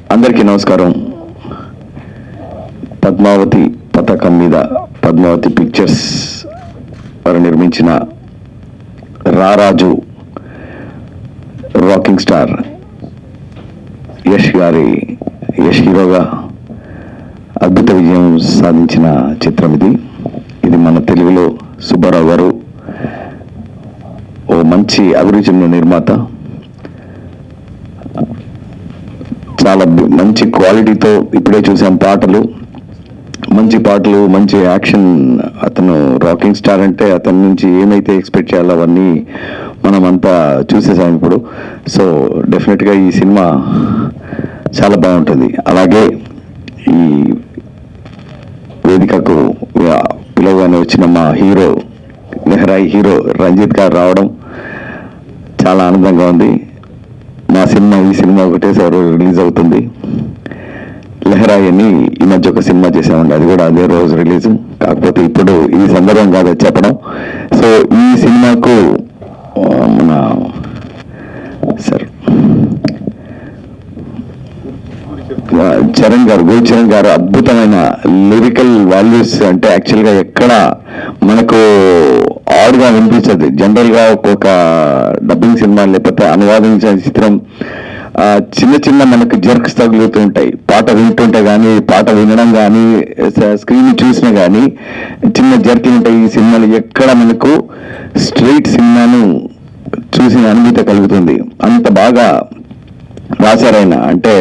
అందరికీ నమస్కారం. పద్మావతి పతాకం మీద పద్మావతి పిక్చర్స్ వారు నిర్మించిన రారాజు రాకింగ్ స్టార్ యష్ హీరోగా అద్భుత విజయం సాధించిన చిత్రం ఇది మన తెలుగులో సుబ్బారావు గారు ఓ మంచి అభిరుచి నిర్మాత, చాలా మంచి క్వాలిటీతో ఇప్పుడే చూసాం. మంచి పాటలు, మంచి యాక్షన్. అతను రాకింగ్ స్టార్ అంటే అతని నుంచి ఏమైతే ఎక్స్పెక్ట్ చేయాలో అవన్నీ మనమంతా చూసేసాం ఇప్పుడు. సో డెఫినెట్గా ఈ సినిమా చాలా బాగుంటుంది. అలాగే ఈ వేదికకు పిలవగానే వచ్చిన మా హీరో లెహరాయి హీరో రంజిత్ గారు రావడం చాలా ఆనందంగా ఉంది. ఈ సినిమా ఒకటేసారి రిలీజ్ అవుతుంది. లెహరాయి అని ఈ మధ్య ఒక సినిమా చేసామండి, అది కూడా అదే రోజు రిలీజ్. కాకపోతే ఇప్పుడు ఈ సందర్భం కాదు చెప్పడం. సో ఈ సినిమాకు మన గోచరణ్ గారు అద్భుతమైన లిరికల్ వాల్యూస్, అంటే యాక్చువల్గా ఎక్కడ మనకు ఆడుగా వినిపించదు. జనరల్గా ఒక డబ్బింగ్ సినిమా లేకపోతే అనువాదించిన చిత్రం చిన్న మనకు జర్క్స్ తగులుతూ ఉంటాయి. పాట వింటుంటే కానీ, పాట వినడం కానీ, స్క్రీన్ చూసినా కానీ చిన్న జర్కి ఉంటాయి. ఈ సినిమాలు ఎక్కడ మనకు స్ట్రైట్ సినిమాను చూసిన అనుభూతి కలుగుతుంది. అంత బాగా రాశారైనా, అంటే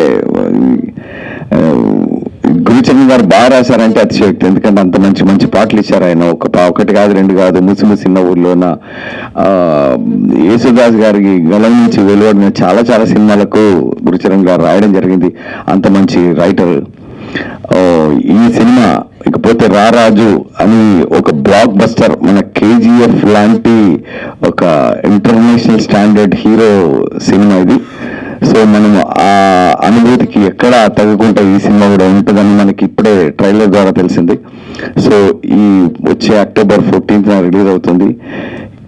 గురుచరణ్ గారు బాగా రాశారంటే అతిశయోక్తి. ఎందుకంటే అంత మంచి పాటలు ఇచ్చారు ఆయన. ఒకటి కాదు, రెండు కాదు. ముసిముసిన ఊర్లోన యేసుదాస్ గారికి గలం నుంచి వెలువడిన చాలా సినిమాలకు గురుచరణ్ గారు రాయడం జరిగింది. అంత మంచి రైటర్. ఈ సినిమా ఇకపోతే రారాజు అని ఒక బ్లాక్ బస్టర్, మన KGF లాంటి ఒక ఇంటర్నేషనల్ స్టాండర్డ్ హీరో సినిమా ఇది. సో మనము ఆ అనుభూతికి ఎక్కడ తగ్గకుండా ఈ సినిమా కూడా ఉంటుందని మనకి ఇప్పుడే ట్రైలర్ ద్వారా తెలిసింది. సో ఈ వచ్చే అక్టోబర్ 14th రిలీజ్ అవుతుంది.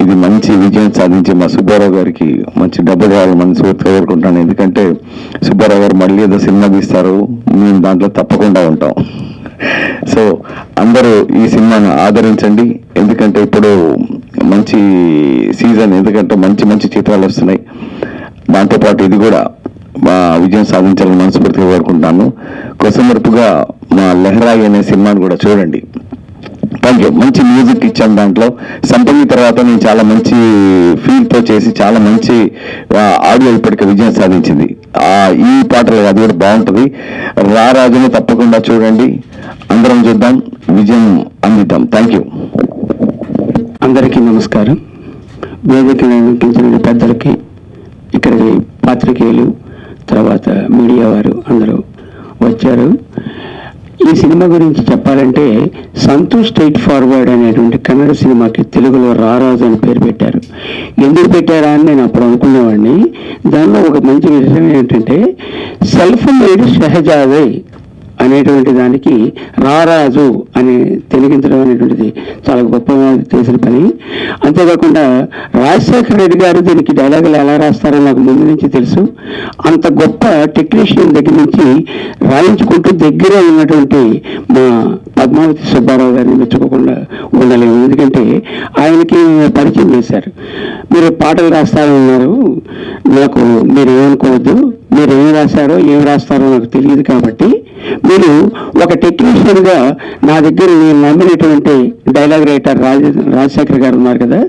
ఇది మంచి విజయం సాధించి మా సుబ్బారావు గారికి మంచి డబ్బు కావాలి మనస్ఫూర్తిగా కోరుకుంటాను. ఎందుకంటే సుబ్బారావు గారు మళ్ళీ ఏదో సినిమా తీస్తారు, మేము దాంట్లో తప్పకుండా ఉంటాం. సో అందరూ ఈ సినిమాను ఆదరించండి. ఎందుకంటే ఇప్పుడు మంచి సీజన్, ఎందుకంటే మంచి చిత్రాలు వస్తున్నాయి. దాంతోపాటు ఇది కూడా మా విజయం సాధించాలని మనస్ఫూర్తిగా కోరుకుంటున్నాను. కొసమరుపుగా మా లెహరాయి అనే సినిమాను కూడా చూడండి. Thank you. మంచి మ్యూజిక్ ఇచ్చాను దాంట్లో. సంపంగి తర్వాత నేను చాలా మంచి ఫీల్తో చేసి చాలా మంచి ఆడియో ఇప్పటికే విజయం సాధించింది. ఈ పాటలు అది కూడా బాగుంటుంది. రారాజుని తప్పకుండా చూడండి. అందరం చూద్దాం, విజయం అందిద్దాం. Thank you. అందరికీ నమస్కారం. వేదిక నిర్వహించిన పెద్దలకి, ఇక్కడికి పాత్రికేయులు, తర్వాత మీడియా వారు అందరూ వచ్చారు. ఈ సినిమా గురించి చెప్పాలంటే సంతోష్ స్ట్రైట్ ఫార్వర్డ్ అనేటువంటి కన్నడ సినిమాకి తెలుగులో రారాజు అని పేరు పెట్టారు. ఎందుకు పెట్టారా అని నేను అప్పుడు అనుకునేవాడిని. దానిలో ఒక మంచి విషయం ఏంటంటే సెల్ఫ్ మేడ్ షహజాదే అనేటువంటి దానికి రారాజు అని తెలిగించడం అనేటువంటిది చాలా గొప్పగా చేసిన పని. అంతేకాకుండా రాజశేఖర రెడ్డి గారు దీనికి డైలాగులు ఎలా రాస్తారో నాకు ముందు నుంచి తెలుసు. అంత గొప్ప టెక్నీషియన్ దగ్గర నుంచి రాయించుకుంటూ దగ్గర ఉన్నటువంటి మా పద్మావతి సుబ్బారావు గారిని మెచ్చుకోకుండా ఉండలేము. ఎందుకంటే ఆయనకి పరిచయం చేశారు. మీరు పాటలు రాస్తారన్నారు, నాకు మీరు ఏమనుకోవద్దు, మీరు ఏం రాశారో ఏం రాస్తారో నాకు తెలియదు, కాబట్టి మీరు ఒక టెక్నీషియన్గా నా దగ్గర నేను నమ్మినటువంటి డైలాగ్ రైటర్ రాజశేఖర్ గారు ఉన్నారు కదా,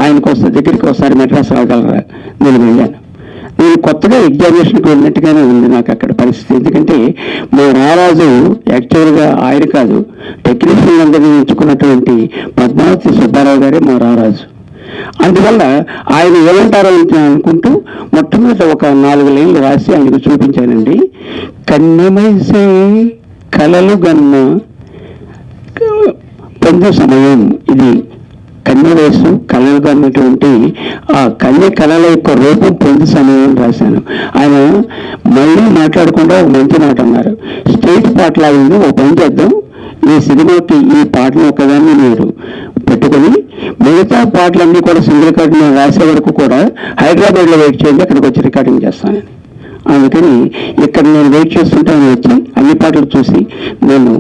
ఆయనకు దగ్గరికి ఒకసారి మెడ్రాస్ రాగలరా? నేను వెళ్ళాను. నేను కొత్తగా ఎగ్జామినేషన్కి వెళ్ళినట్టుగానే ఉంది నాకు అక్కడ పరిస్థితి. ఎందుకంటే మా రారాజు యాక్చువల్గా ఆయన కాదు, టెక్నీషియన్ అందరినీ ఎంచుకున్నటువంటి పద్మావతి సుబ్బారావు గారే మా రారాజు. అందువల్ల ఆయన ఏమంటారో అనుకుంటూ మొట్టమొదటి ఒక 4 లైన్లు రాసి ఆయనకు చూపించానండి. కన్నెమైసే కలలు గన్న పొందు సమయం, ఇది కన్య వయస్సు కళలుగా ఉన్నటువంటి ఆ కన్య కళల యొక్క రూపం పొంది సమయం రాశాను. ఆయన మళ్ళీ మాట్లాడకుండా ఒక మంచి మాట అన్నారు, స్టేట్ పాటలు అయింది, ఒక పని చేద్దాం, ఈ సినిమాకి ఈ పాటలు ఒకదాన్ని మీరు పెట్టుకొని మిగతా పాటలన్నీ కూడా సింగిల్ కార్డు నేను రాసే వరకు కూడా హైదరాబాద్లో వెయిట్ చేయండి, అక్కడికి వచ్చి రికార్డింగ్ చేస్తానని. అందుకని ఇక్కడ నేను వెయిట్ చేస్తుంటే ఆయన వచ్చి అన్ని పాటలు చూసి నేను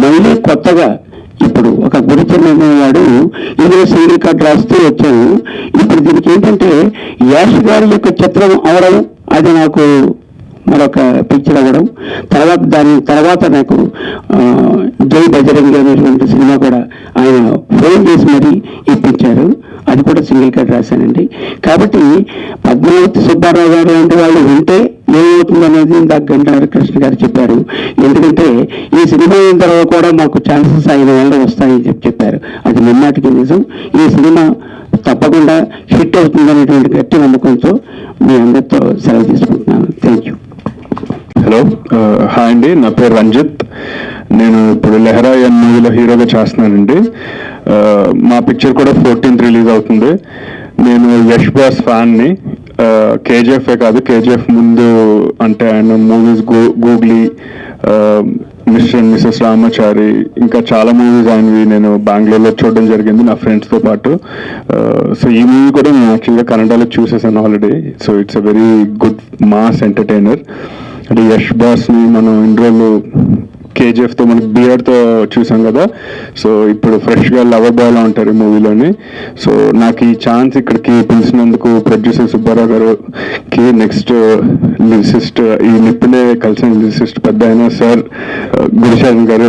మళ్ళీ కొత్తగా ఇప్పుడు ఒక గురుచరణ వాడు ఇందులో సింగిల్ కార్డు రాస్తూ వచ్చాను. ఇప్పుడు దీనికి ఏంటంటే యాష్ గారి యొక్క చిత్రం అవడం, అది నాకు మరొక పిక్చర్ అవ్వడం, దాని తర్వాత నాకు జై బజరంగి అనేటువంటి సినిమా కూడా ఆయన ఫోన్ చేసి మరీ ఇప్పించారు, అది కూడా సింగిల్ కార్డ్ రాశానండి. కాబట్టి పద్మావతి సుబ్బారావు గారు లాంటి వాళ్ళు ఉంటే ఏమవుతుంది అనేది ఇందాక గంటారు కృష్ణ గారు చెప్పారు. ఎందుకంటే ఈ సినిమా అయిన తర్వాత కూడా మాకు ఛాన్సెస్ 5 ఏళ్ళు వస్తాయని చెప్పారు. అది ముమ్మాటికి నిజం. ఈ సినిమా తప్పకుండా హిట్ అవుతుందనేటువంటి గట్టి నమ్మకంతో మీ అందరితో సెలవు తీసుకుంటున్నాను. Thank you. హలో, హాయ్ అండి, నా పేరు రంజిత్. నేను ఇప్పుడు లెహరా ఎన్ మూవీలో హీరోగా చేస్తున్నానండి. మా పిక్చర్ కూడా 14th రిలీజ్ అవుతుంది. నేను యష్ బాస్ ఫ్యాన్ని. కేజీఎఫ్ కాదు, కేజీఎఫ్ ముందు అంటే ఆయన movies googly, mister and Mrs Ramachari, ఇంకా చాలా మూవీస్ ఆయనవి నేను బెంగళూరులో చూడడం జరిగింది నా ఫ్రెండ్స్తో పాటు. సో ఈ మూవీ కూడా నేను యాక్చువల్గా కన్నడలో చూసేసాను already. So it's a very good mass entertainer. అంటే యష్ బాస్ని మనం ఇన్ని రోజులు కేజీఎఫ్తో మనకి బియర్తో చూసాం కదా, సో ఇప్పుడు ఫ్రెష్గా లవర్ బాయ్లో ఉంటారు ఈ మూవీలోని. సో నాకు ఈ ఛాన్స్ ఇక్కడికి పిలిచినందుకు ప్రొడ్యూసర్ సుబ్బారావు గారుకి, నెక్స్ట్ లిరిసిస్ట్, ఈ నిప్పులే కలిసిన లిరిసిస్ట్ పెద్ద అయిన sir Gurusharan garu,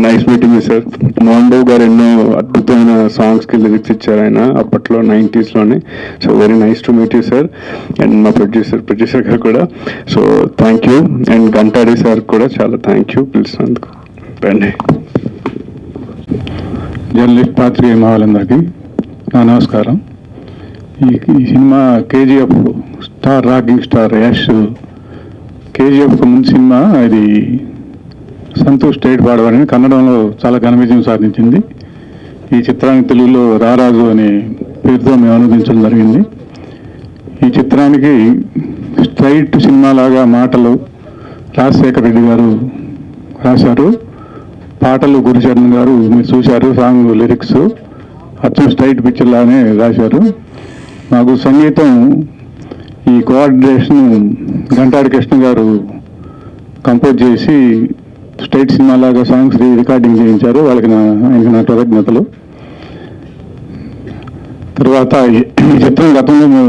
nice meeting sir. Mohan Babu garu ఎన్నో అద్భుతమైన సాంగ్స్కి లిరిక్స్ ఇచ్చారు ఆయన అప్పట్లో 90s. So very nice to meet you sir. And మా ప్రొడ్యూసర్ గారు కూడా. So thank you. And Gantadi sir కూడా చాలా థ్యాంక్ యూ పిలిచినందుకు. రండి. జర్నలిస్ట్ పాత్రికేయ వాళ్ళందరికీ నా నమస్కారం. ఈ cinema KGF star, rocking star Yash KGF ముందు సినిమా, ఇది సంతోష్ స్టేట్ పాడవాడని కన్నడంలో చాలా ఘన విజయం సాధించింది. ఈ చిత్రానికి తెలుగులో రారాజు అనే పేరుతో మేము అనువదించడం జరిగింది. ఈ చిత్రానికి స్ట్రైట్ సినిమా లాగా మాటలు రాజశేఖర రెడ్డి గారు రాశారు, పాటలు గురుచరణ్ గారు మీరు చూశారు, సాంగ్ లిరిక్స్ అచ్చం స్ట్రైట్ పిక్చర్ లాగానే రాశారు. నాకు సంగీతం ఈ కోఆర్డినేషన్ గంటాడి కృష్ణ గారు కంపోజ్ చేసి స్ట్రైట్ సినిమా లాగా సాంగ్స్ రికార్డింగ్ చేయించారు. ఆయనకి నా కృతజ్ఞతలు. తర్వాత ఈ చిత్రం గతంలో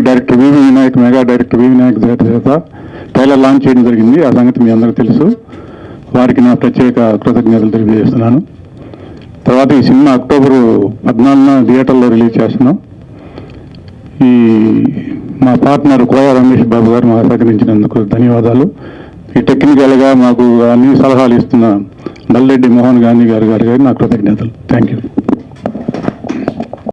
డైరెక్టర్ వివి వినాయక్ మెగా డైరెక్టర్ వివి వినాయక్ చేత ట్రైలర్ లాంచ్ చేయడం జరిగింది. ఆ సంగతి మీ అందరికీ తెలుసు. వారికి నా ప్రత్యేక కృతజ్ఞతలు తెలియజేస్తున్నాను. తర్వాత ఈ సినిమా అక్టోబర్ 14న థియేటర్లో రిలీజ్ చేస్తున్నాం. ఈ మా పార్ట్నర్ కోయ రమేష్ బాబు గారు మాకు సహకరించినందుకు ధన్యవాదాలు. ఈ టెక్నికల్గా మాకు అన్ని సలహాలు ఇస్తున్న నల్లరెడ్డి మోహన్ గాంధీ గారు నా కృతజ్ఞతలు. Thank you.